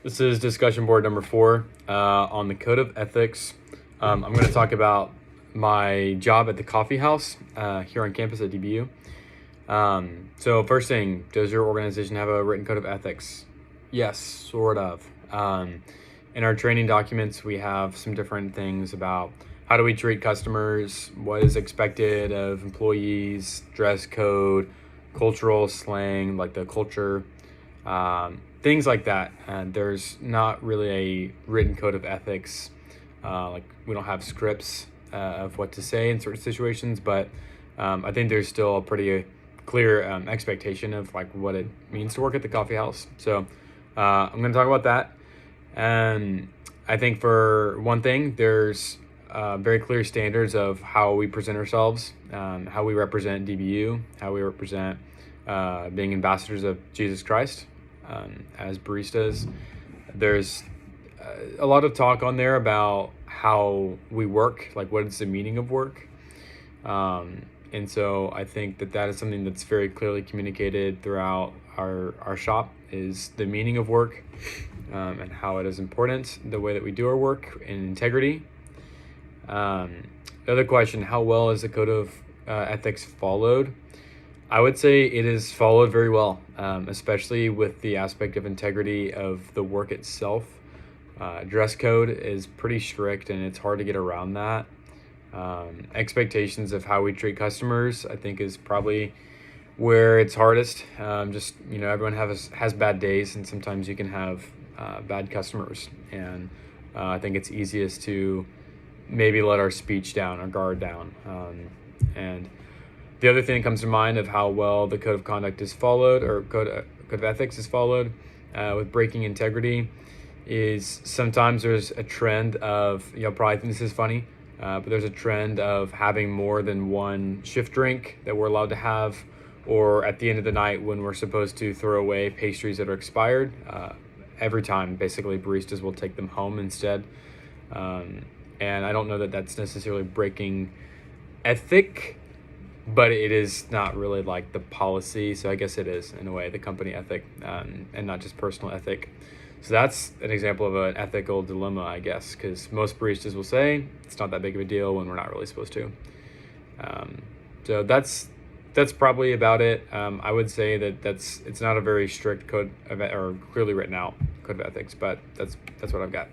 This is discussion board number 4 on the code of ethics. I'm going to talk about my job at the coffee house here on campus at DBU. So first thing, does your organization have a written code of ethics? Yes, sort of. In our training documents, we have some different things about how do we treat customers, what is expected of employees, dress code, cultural slang, like the culture, things like that. There's not really a written code of ethics. Like we don't have scripts of what to say in certain situations, but I think there's still a pretty clear expectation of like what it means to work at the coffee house. So I'm going to talk about that. And I think for one thing, there's very clear standards of how we present ourselves, how we represent DBU, how we represent being ambassadors of Jesus Christ as baristas. There's a lot of talk on there about how we work, like what is the meaning of work. And so I think that is something that's very clearly communicated throughout our shop, is the meaning of work and how it is important, the way that we do our work, and integrity. The other question, how well is the code of ethics followed? I would say it is followed very well, especially with the aspect of integrity of the work itself. Dress code is pretty strict and it's hard to get around that. Expectations of how we treat customers, I think, is probably where it's hardest. Just, everyone has bad days, and sometimes you can have bad customers. And I think it's easiest to maybe let our speech down, our guard down. And the other thing that comes to mind of how well the code of conduct is followed, or code of ethics is followed with breaking integrity, is sometimes there's a trend of, probably think this is funny, but there's a trend of having more than one shift drink that we're allowed to have, or at the end of the night when we're supposed to throw away pastries that are expired. Every time, basically, baristas will take them home instead. And I don't know that that's necessarily breaking ethic, but it is not really like the policy. So I guess it is, in a way, the company ethic, and not just personal ethic. So that's an example of an ethical dilemma, I guess, because most baristas will say it's not that big of a deal when we're not really supposed to. So that's probably about it. I would say that it's not a very strict code of, or clearly written out code of ethics, but that's what I've got.